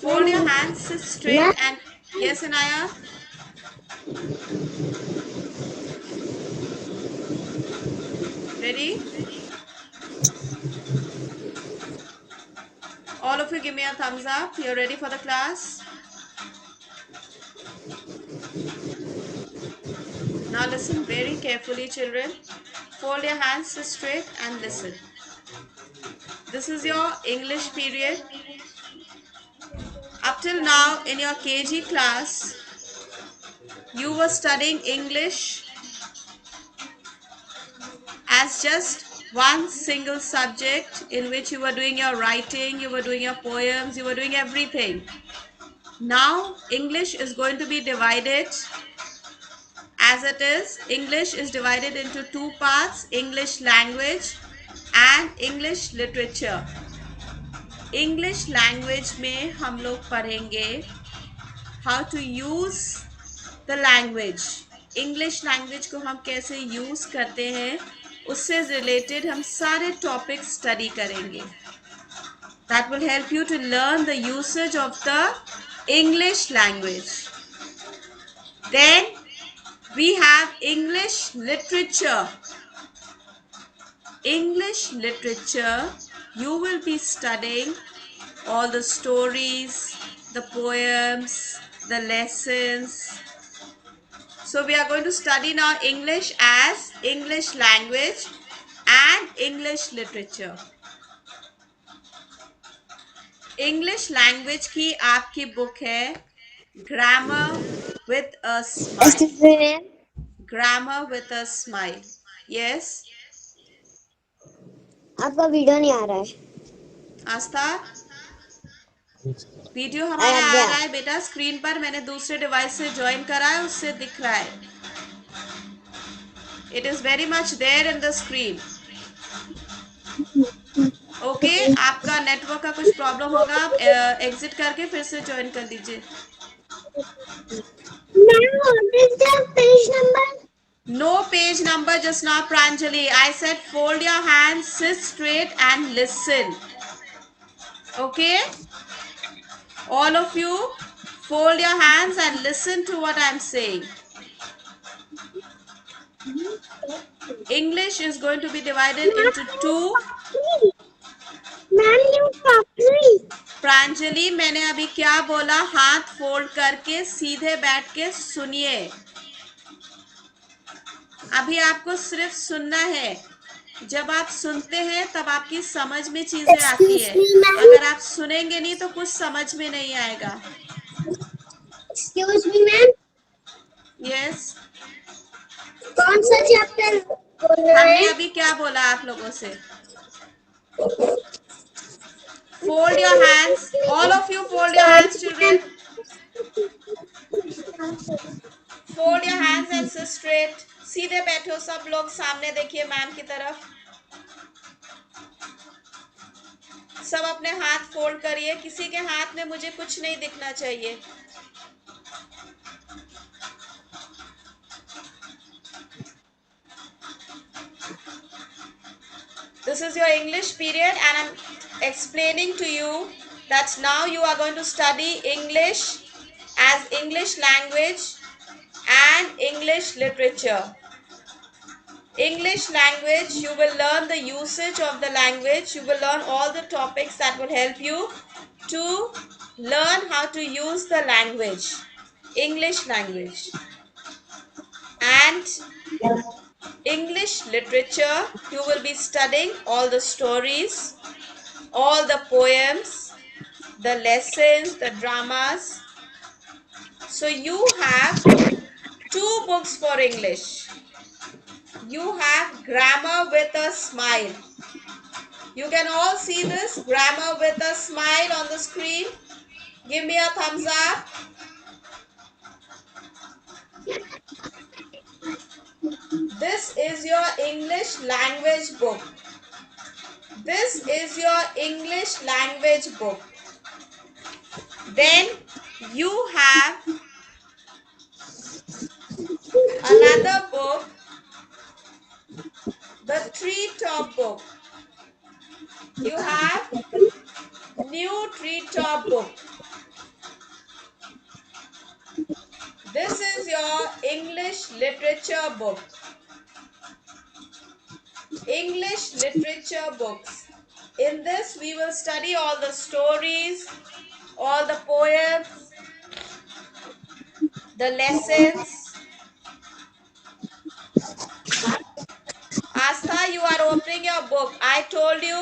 Fold your hands, sit straight and yes, Anaya. Ready? All of you give me a thumbs up. You're ready for the class? Now listen very carefully, children. Fold your hands, sit straight and listen. This is your English period. Up till now in your KG class, you were studying English as just one single subject in which you were doing your writing, you were doing your poems, you were doing everything. Now English is going to be divided as it is. English is divided into two parts, English language and English literature. English language में हम लोग पढ़ेंगे how to use the language. English language को हम कैसे use करते हैं उससे रिलेटेड हम सारे टॉपिक स्टडी करेंगे. That will help you to learn the usage of the English language. Then we have English literature. English literature, you will be studying all the stories, the poems, the lessons. So we are going to study now English as English language and English literature. English language की आपकी book है Grammar with a Smile. Grammar with a Smile. Yes. आपका video नहीं आ रहा है. आस्था, video हमारा आ रहा है बेटा स्क्रीन पर. मैंने दूसरे डिवाइस से ज्वाइन करा है, उससे दिख रहा है. It is very much there in the screen. Okay, आपका नेटवर्क का कुछ प्रॉब्लम होगा, आप एग्जिट करके फिर से ज्वाइन कर लीजिए. No page number just now, Pranjali. I said fold your hands, sit straight and listen. Okay? All of you, fold your hands and listen to what I am saying. English is going to be divided into two. Pranjali, मैंने अभी क्या बोला? हाथ fold करके सीधे बैठ के सुनिए. अभी आपको सिर्फ सुनना है. जब आप सुनते हैं तब आपकी समझ में चीजें आती है. अगर आप सुनेंगे नहीं तो कुछ समझ में नहीं आएगा. Excuse me, ma'am. यस. कौन सा चैप्टर बोलना है? हमने अभी क्या बोला आप लोगों से? Fold your hands. All of you fold your hands, children. Fold your hands and sit straight. सीधे बैठो सब लोग. सामने देखिए मैम की तरफ. सब अपने हाथ फोल्ड करिए. किसी के हाथ में मुझे कुछ नहीं दिखना चाहिए. This is your English period and I'm explaining to you that now you are going to study English as English language and English literature. English language, you will learn the usage of the language. You will learn all the topics that will help you to learn how to use the language. English language. And English literature, you will be studying all the stories, all the poems, the lessons, the dramas. So you have two books for English. You have Grammar with a Smile. You can all see this Grammar with a Smile on the screen. Give me a thumbs up. This is your English language book. This is your English language book. Then you have another book, the Treetop book. You have new Treetop book. your English literature book. English literature books. In this, we will study all the stories, all the poems, the lessons. Aastha, you are opening your book. I told you,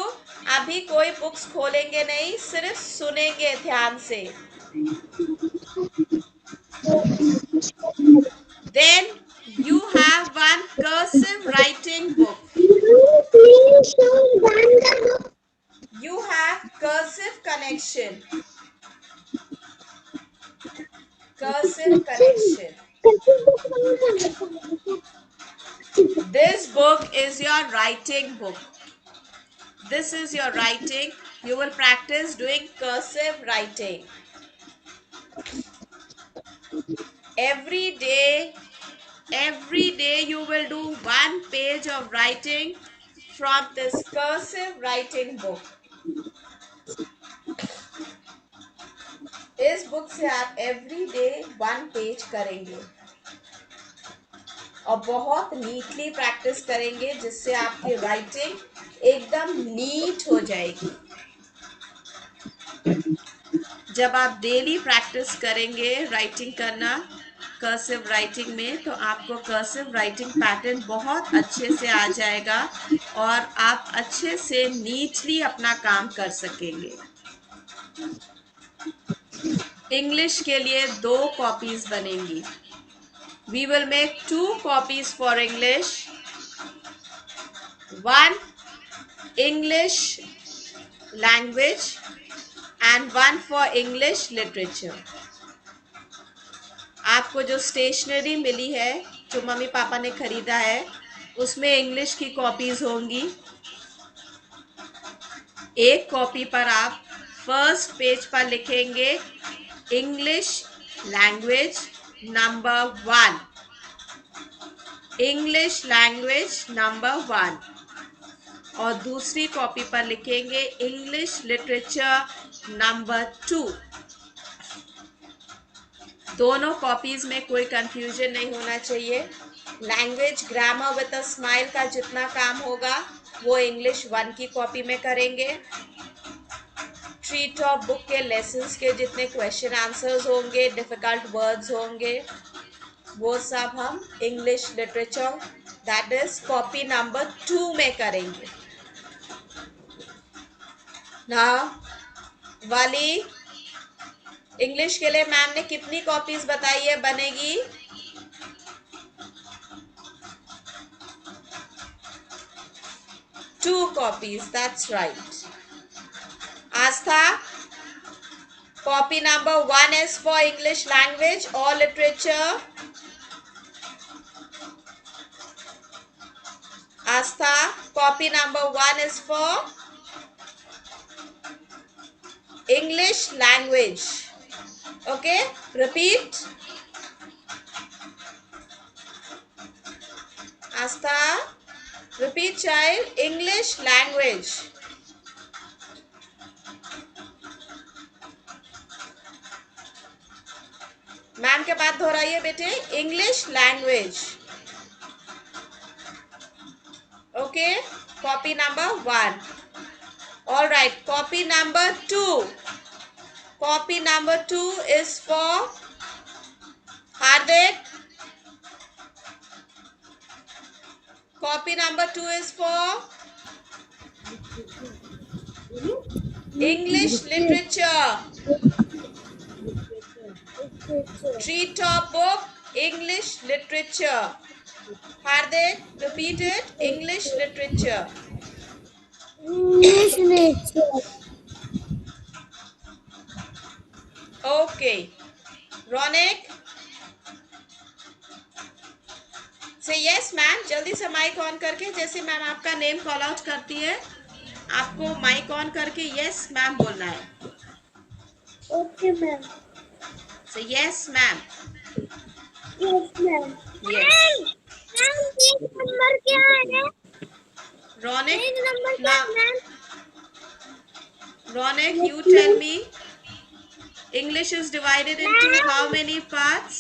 अभी कोई books खोलेंगे नहीं, सिर्फ सुनेंगे ध्यान से. Then you have one cursive writing book. You have cursive connection. Cursive connection. This book is your writing book. This is your writing. You will practice doing cursive writing. Every day you will do one page of writing from this cursive writing book. इस book से आप every day one page करेंगे और बहुत neatly practice करेंगे, जिससे आपकी writing एकदम नीट हो जाएगी. जब आप डेली प्रैक्टिस करेंगे राइटिंग करना कर्सिव राइटिंग में, तो आपको कर्सिव राइटिंग पैटर्न बहुत अच्छे से आ जाएगा और आप अच्छे से नीटली अपना काम कर सकेंगे. इंग्लिश के लिए 2 कॉपीज बनेंगी. We will make 2 copies for English. One English language and one for English literature. आपको जो स्टेशनरी मिली है, जो मम्मी पापा ने खरीदा है, उसमें इंग्लिश की कॉपीज होंगी. एक कॉपी पर आप फर्स्ट पेज पर लिखेंगे English language number 1. English language number 1 और दूसरी कॉपी पर लिखेंगे इंग्लिश लिटरेचर नंबर 2. दोनों कॉपीज में कोई कंफ्यूजन नहीं होना चाहिए. Language grammar with a smile का जितना काम होगा वो इंग्लिश 1 की कॉपी में करेंगे. ट्री टॉप बुक के लेसन्स के जितने क्वेश्चन आंसर्स होंगे, डिफिकल्ट वर्ड्स होंगे, वो सब हम English literature that is copy number 2 में करेंगे. ना वाली इंग्लिश के लिए मैम ने कितनी कॉपीज बताई है बनेगी? 2 copies, that's right. Astha, copy number 1 is for English language or literature. Astha, copy number 1 is for English language. Okay, repeat. Astha, repeat child. English language. Ma'am के बात दोहराइए बेटे. English language. Okay, copy number 1. All right, copy number 2. Copy number 2 is for Hardik. Copy number 2 is for English literature. Tree top book, English literature. Hardik, repeat it. English literature. English literature. Okay. Ronak, say yes ma'am. जल्दी से mic on करके, जैसे ma'am आपका name call out करती है, आपको mic on करके yes ma'am बोलना है. Okay ma'am. Say yes ma'am. Yes ma'am. Yes. Ma'am, page number क्या है? Ronak, पेज नंबर क्या है ma'am? Ronak, you tell me. English is divided into how many parts?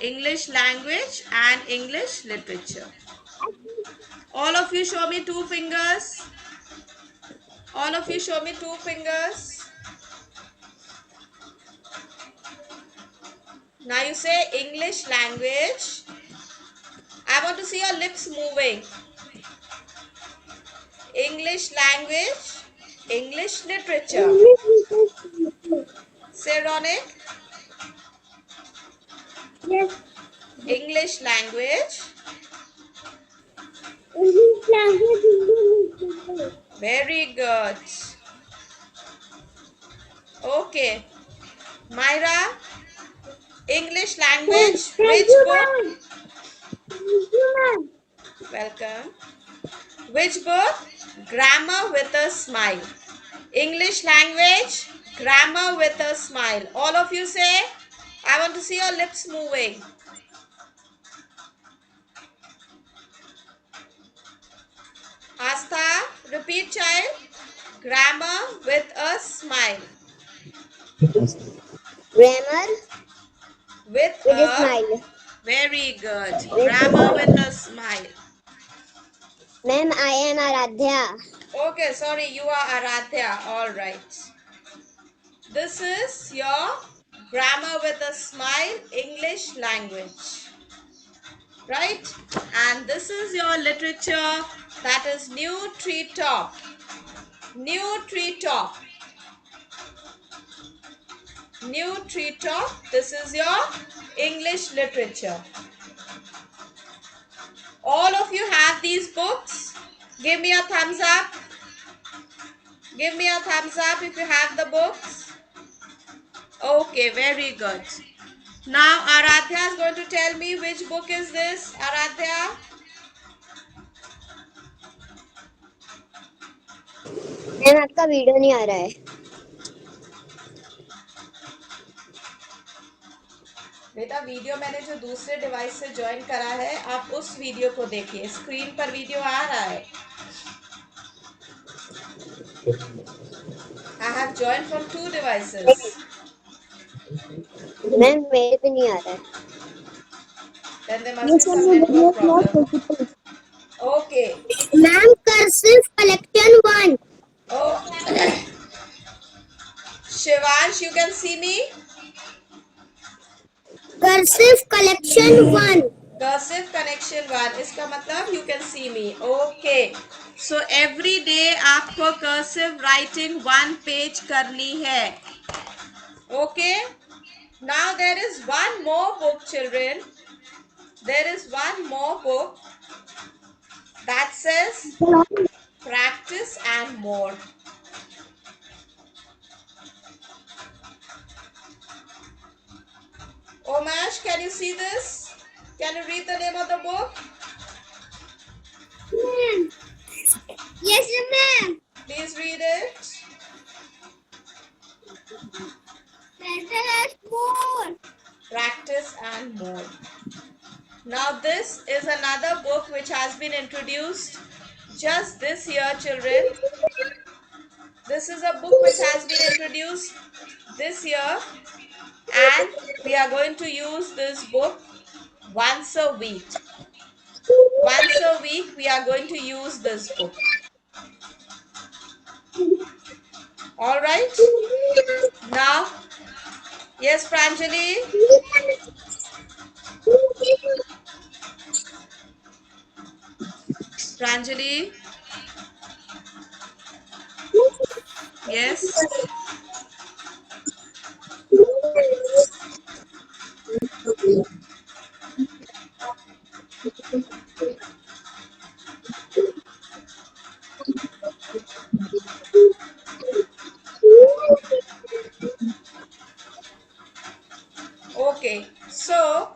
English language and English literature. All of you show me two fingers. All of you show me two fingers. Now you say English language. I want to see your lips moving. English language, English literature. Say Ronick. Yes. English language. English language, English literature. Very good. Okay. Myra, English language, Thank which you, book? ma'am. Thank you, ma'am. Welcome. Which book? Grammar with a Smile. English language, grammar with a smile. All of you say, I want to see your lips moving. Astha, repeat child. Grammar with a smile. Grammar With with a a smile. very good. Grammar with a smile. Ma'am, I am Aradhya. Okay, sorry, you are Aradhya. All right. This is your grammar with a smile English language. Right? And this is your literature, that is New Tree Top. New Tree Top. New Tree Top. This is your English literature. All of you have these books. Give me a thumbs up. Give me a thumbs up if you have the books. Okay, very good. Now Aradhya is going to tell me which book is this. Aradhya. Ma'am आपका video नहीं आ रहा है. बेटा video मैंने जो दूसरे device से join करा है, आप उस वीडियो को देखिए. स्क्रीन पर वीडियो आ रहा है. I have joined from two devices. Ma'am मेरे पे नहीं आ रहा है. Then there must be some network problem. Okay. Ma'am cursive collection 1. Oh. Shivansh, you can see me? Cursive collection 1. Cursive connection 1. इसका मतलब you can see me. Okay. So every day आपको cursive writing 1 page करनी है. Okay. Now there is one more book, children. There is one more book that says Practice and More. Omash, can you see this? Can you read the name of the book? Ma'am. Yes, ma'am. Please read it. Practice and More. Now this is another book which has been introduced just this year, children. This is a book which has been introduced this year, and we are going to use this book once a week. Once a week we are going to use this book. All right. Now, yes, Pranjali. Pranjali. Yes. Okay, so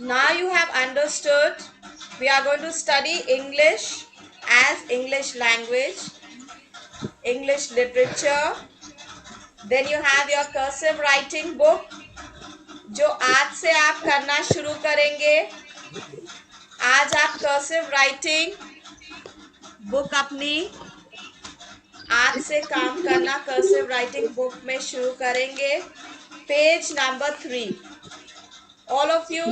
now you have understood. We are going to study English as English language, English literature. Then you have your cursive writing book, जो आज से आप करना शुरू करेंगे. आज आप cursive writing book अपनी आज से काम करना कर्सिव राइटिंग बुक में शुरू करेंगे। Page number 3। All of you,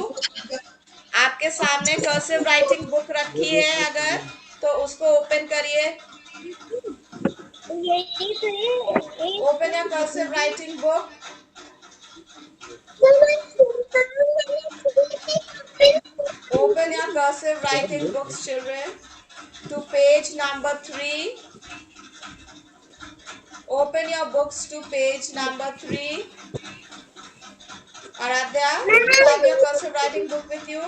आपके सामने कर्सिव राइटिंग बुक रखी है, अगर तो उसको ओपन करिए। Open your cursive writing book. Open your cursive writing books, children, to page number 3. Open your books to page number 3. Aradhya, do you have your cursive writing book with you?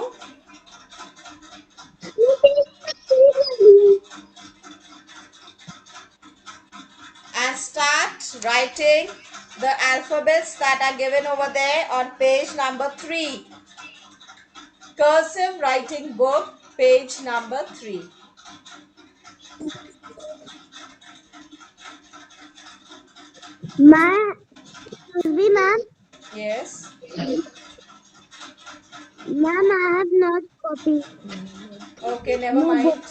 And start writing the alphabets that are given over there on page number 3. Cursive writing book, page number 3. Ma'am, Yes. ma'am, I have not copy. Okay, never No mind. book.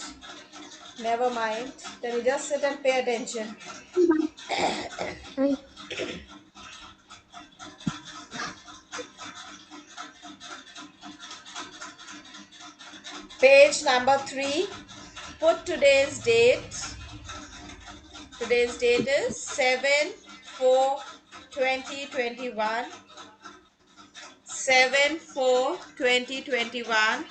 Never mind. Then you just sit and pay attention. Page number 3. Put today's date. Today's date is 7/4/2021. 7/4/2021.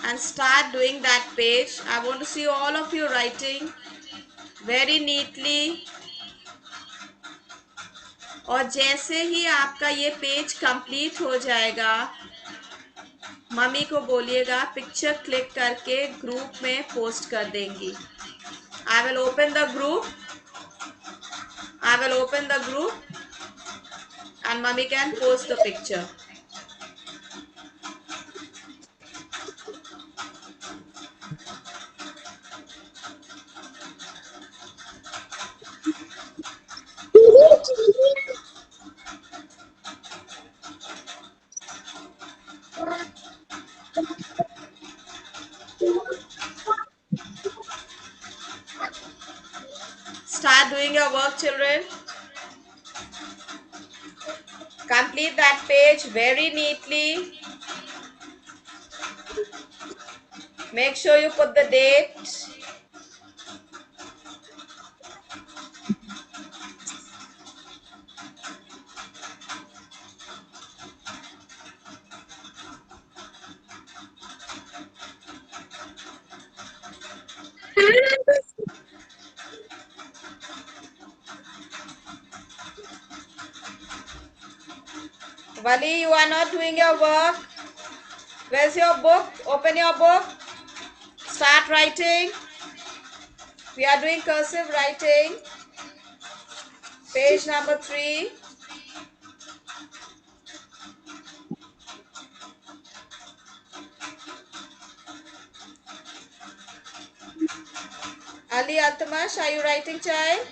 And start doing that page. I want to see all of you writing very neatly. और जैसे ही आपका ये page complete हो जाएगा, mummy को बोलिएगा picture click करके group में पोस्ट कर देंगी। I will open the group and mommy can post the picture. Start doing your work, children. Complete that page very neatly. Make sure you put the date. Vali, you are not doing your work. Where's your book? Open your book. Start writing. We are doing cursive writing. Page number 3. Ali Altamash, are you writing, child?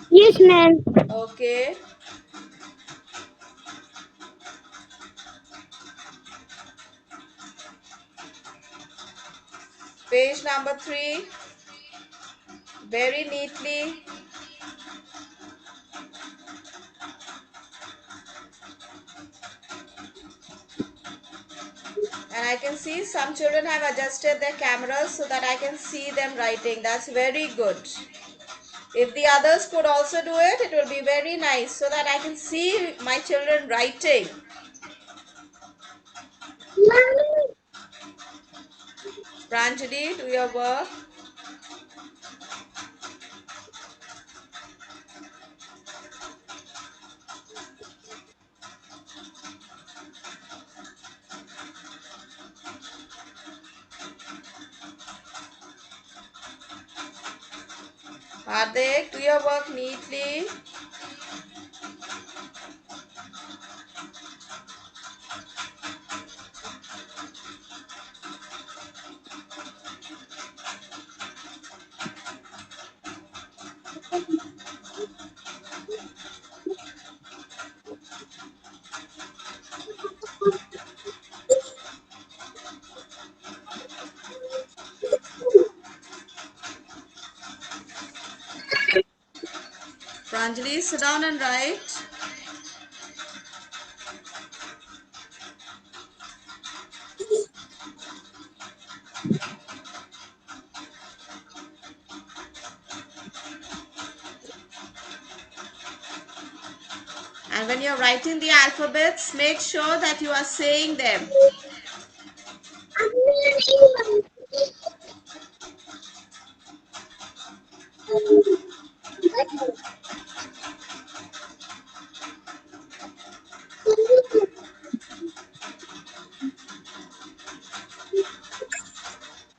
Yes, ma'am. Okay. Page number 3. Very neatly. And I can see some children have adjusted their cameras so that I can see them writing. That's very good. If the others could also do it, it will be very nice so that I can see my children writing. Pranjali, do your work. Hardik, do your work neatly. Pranjali, sit down and write. And when you're writing the alphabets, make sure that you are saying them.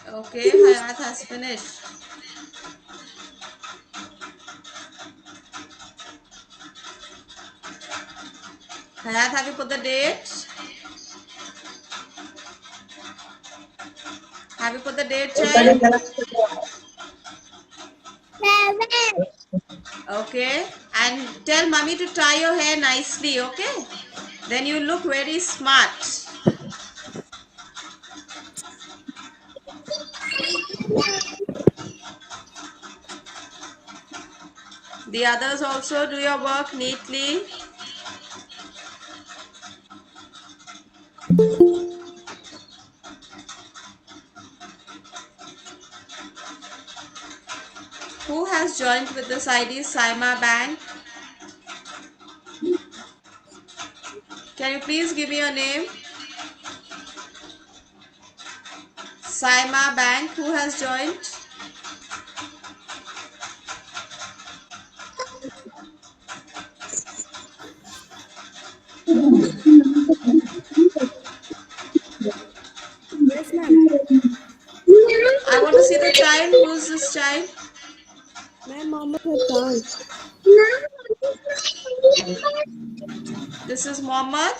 Okay, Hayat has finished. Hayat, have you put the date? Have you put the date, child? 7. Okay. And tell mommy to tie your hair nicely, okay? Then you look very smart. The others also do your work neatly. Who has joined with this ID, Saima Bank? Can you please give me your name? Saima Bank, who has joined? Yes, ma'am. I want to see the child. Who's this child? Ma'am, Mohammed Hassan. This is Mohammed.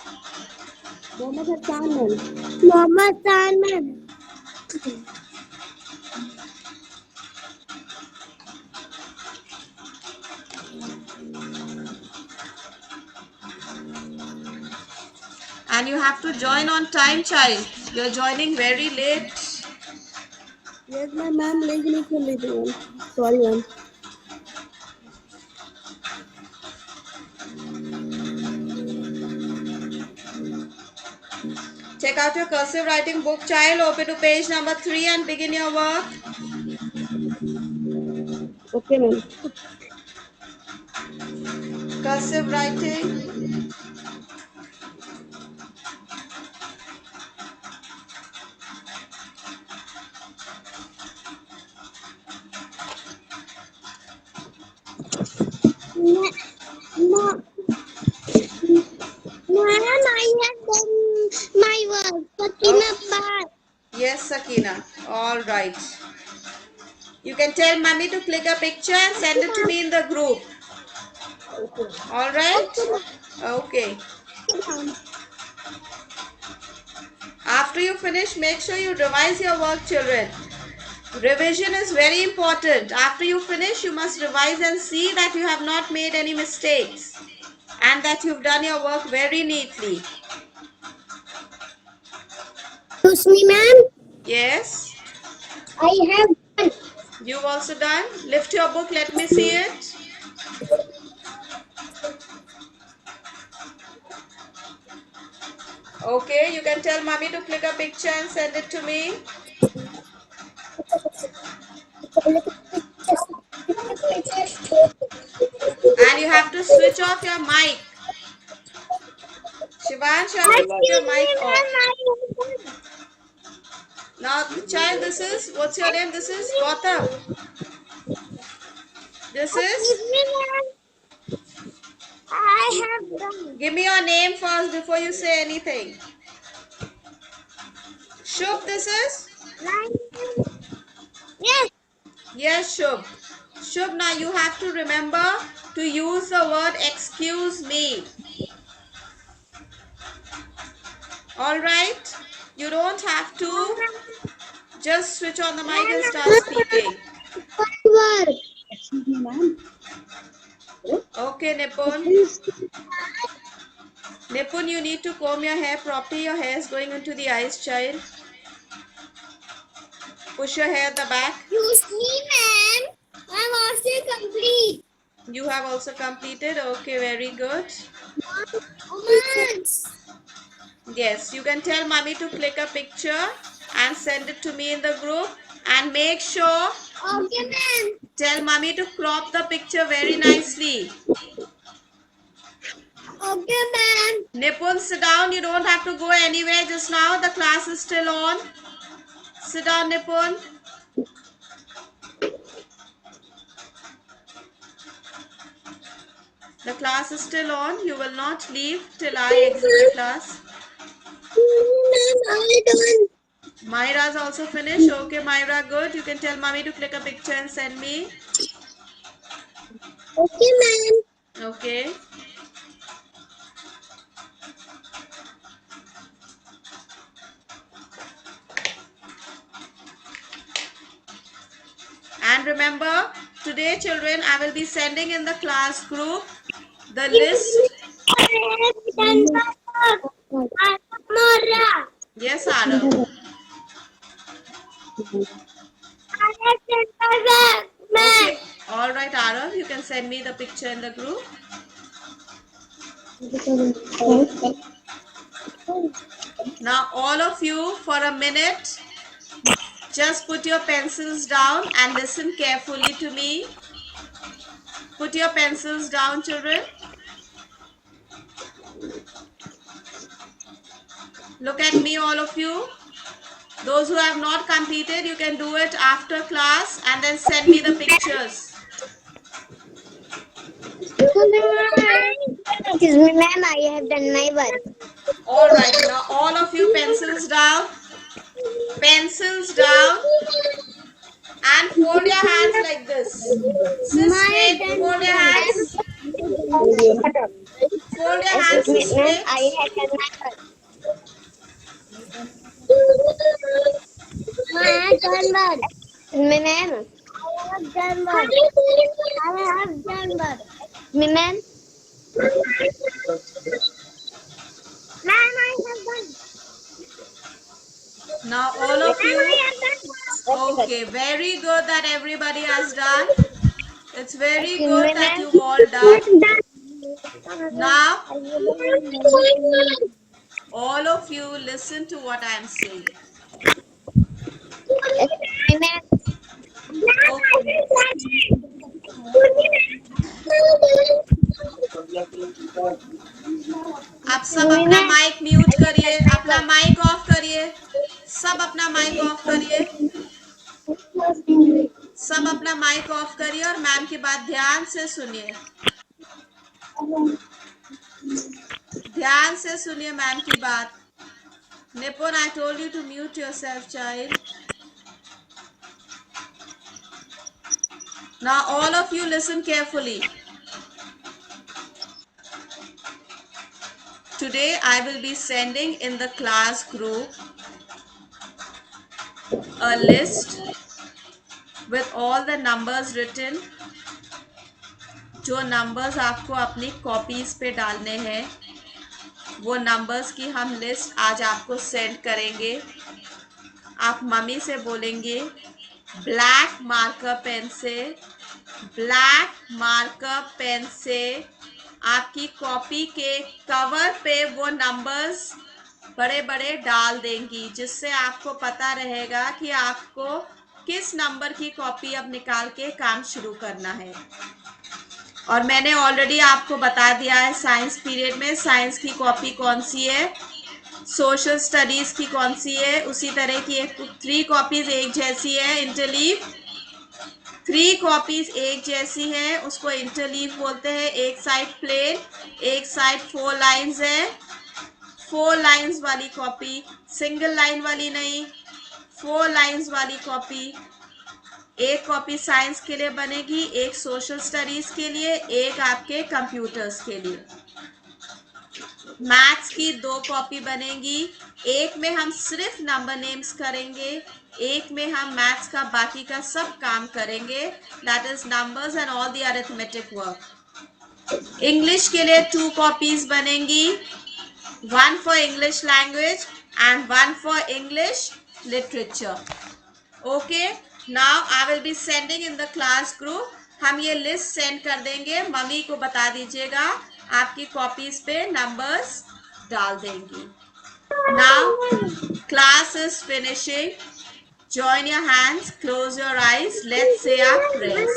Mohammed Hassan, ma'am. Mohammed Hassan, ma'am. And you have to join on time, child. You're joining very late. Yes, ma'am. Ma'am, लेकिन नहीं खुल रही थी, ma'am. Sorry, ma'am. Take out your cursive writing book, child. Open to page number 3 and begin your work. Okay, ma'am. Cursive writing. Ma'am, I have done my work. Sakina, bye. Yes, Sakina. All right. You can tell mommy to click a picture and send it to me in the group. All right? Okay. After you finish, make sure you revise your work, children. Revision is very important. After you finish, you must revise and see that you have not made any mistakes and that you've done your work very neatly. Excuse me, ma'am. Yes? I have done. You've also done? Lift your book, let me see it. Okay, you can tell mommy to click a picture and send it to me. And you have to switch off your mic. Shivansh, you have to put your mic off. Now, child, this is, what's your name? This is Gautam. This is, I have done. give me your name first before you say anything. Shubh, this is? Yes. Yes, Shubh. Shubh, now you have to remember to use the word excuse me. Alright? You don't have to just switch on the mic and start speaking. Excuse me, ma'am. Okay, Nipun. Nipun, you need to comb your hair properly. Your hair is going into the eyes, child. Push your hair at the back. Excuse me, ma'am. I'm also complete. You have also completed. Okay, very good. Yes, you can tell mommy to click a picture and send it to me in the group. And make sure, Okay, ma'am. tell mommy to crop the picture very nicely. Okay, ma'am. Nipun, sit down. You don't have to go anywhere just now. The class is still on. Sit down, Nipun. The class is still on. You will not leave till I exit the class. Ma'am, I done. Myra's also finished. Okay, Myra, good. You can tell mommy to click a picture and send me. Okay, ma'am. Okay. And remember, today, children, I will be sending in the class group the list. Yes, Arav. Okay. All right, Arav. You can send me the picture in the group. Now, all of you, for a minute, just put your pencils down and listen carefully to me. Put your pencils down, children. Look at me, all of you. Those who have not completed, you can do it after class and then send me the pictures. Excuse me, ma'am. I have done my work. All right, now all of you, pencils down. Pencils down. And fold your hands like this. Sit straight. Fold your hands. Fold your hands Excuse me, ma'am. straight. I have done my work. I have done work. Me, ma'am. I have done work. I have done work. Me, ma'am. Ma'am, I have done. Now all of Ma'am, you. I have done. Okay, very good that everybody has done. It's very Excuse good me, that ma'am. you've all done. Now all of you listen to what I am saying. Excuse me, ma'am. Okay. आप सब अपना mic mute करिए, अपना mic off करिए, सब अपना mic off करिए, सब अपना माइक ऑफ करिए और मैम की बात ध्यान से सुनिए, ध्यान से सुनिए मैम की बात. Nipun, I told you to mute yourself, child. Now all of you listen carefully. Today I will be sending in the class group a list with all the numbers written. जो numbers आपको अपनी copies पे डालने हैं, वो numbers की हम list आज आपको सेंड करेंगे. आप मम्मी से बोलेंगे ब्लैक मार्कर पेन से आपकी कॉपी के कवर पे वो नंबर्स बड़े बड़े डाल देंगी, जिससे आपको पता रहेगा कि आपको किस नंबर की कॉपी अब निकाल के काम शुरू करना है. और मैंने ऑलरेडी आपको बता दिया है साइंस पीरियड में साइंस की कॉपी कौन सी है, सोशल स्टडीज की कौन सी है. उसी तरह की 3 कॉपीज एक जैसी है, इंटरलीव 3 कॉपीज एक जैसी है, उसको इंटरलीव बोलते हैं. एक साइड प्लेन, एक साइड 4 लाइंस है. 4 लाइंस वाली कॉपी, सिंगल लाइन वाली नहीं, 4 लाइंस वाली कॉपी. एक कॉपी साइंस के लिए बनेगी, एक सोशल स्टडीज के लिए, एक आपके कंप्यूटर्स के लिए. मैथ्स की 2 कॉपी बनेगी, एक में हम सिर्फ नंबर नेम्स करेंगे, एक में हम मैथ्स का बाकी का सब काम करेंगे, that is numbers and all the arithmetic work. English के लिए 2 कॉपीज बनेंगी, 1 for English language and 1 for English literature. Okay, now I will be sending in the class group हम ये लिस्ट सेंड कर देंगे, मम्मी को बता दीजिएगा, आपकी कॉपीज पे नंबर्स डाल देंगी। Now class is finishing. Join your hands, close your eyes. Let's say our prayers.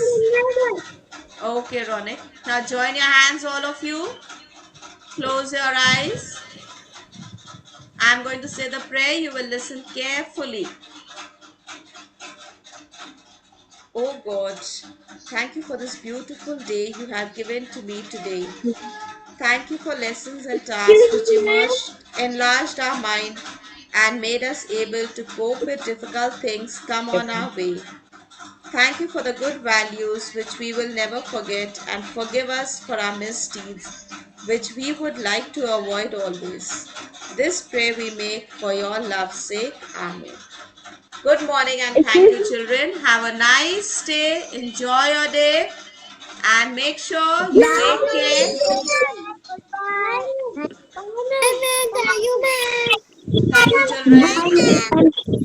Okay, Ronik. Now join your hands, all of you. Close your eyes. I'm going to say the prayer. You will listen carefully. Oh God, thank you for this beautiful day you have given to me today. Thank you for lessons and tasks which enlarged our mind and made us able to cope with difficult things come on our way. Thank you for the good values which we will never forget, and forgive us for our misdeeds which we would like to avoid always. This prayer we make for your love's sake. Amen. Good morning and thank you, children. Have a nice day. Enjoy your day and make sure you take care. Bye. Thank you, children.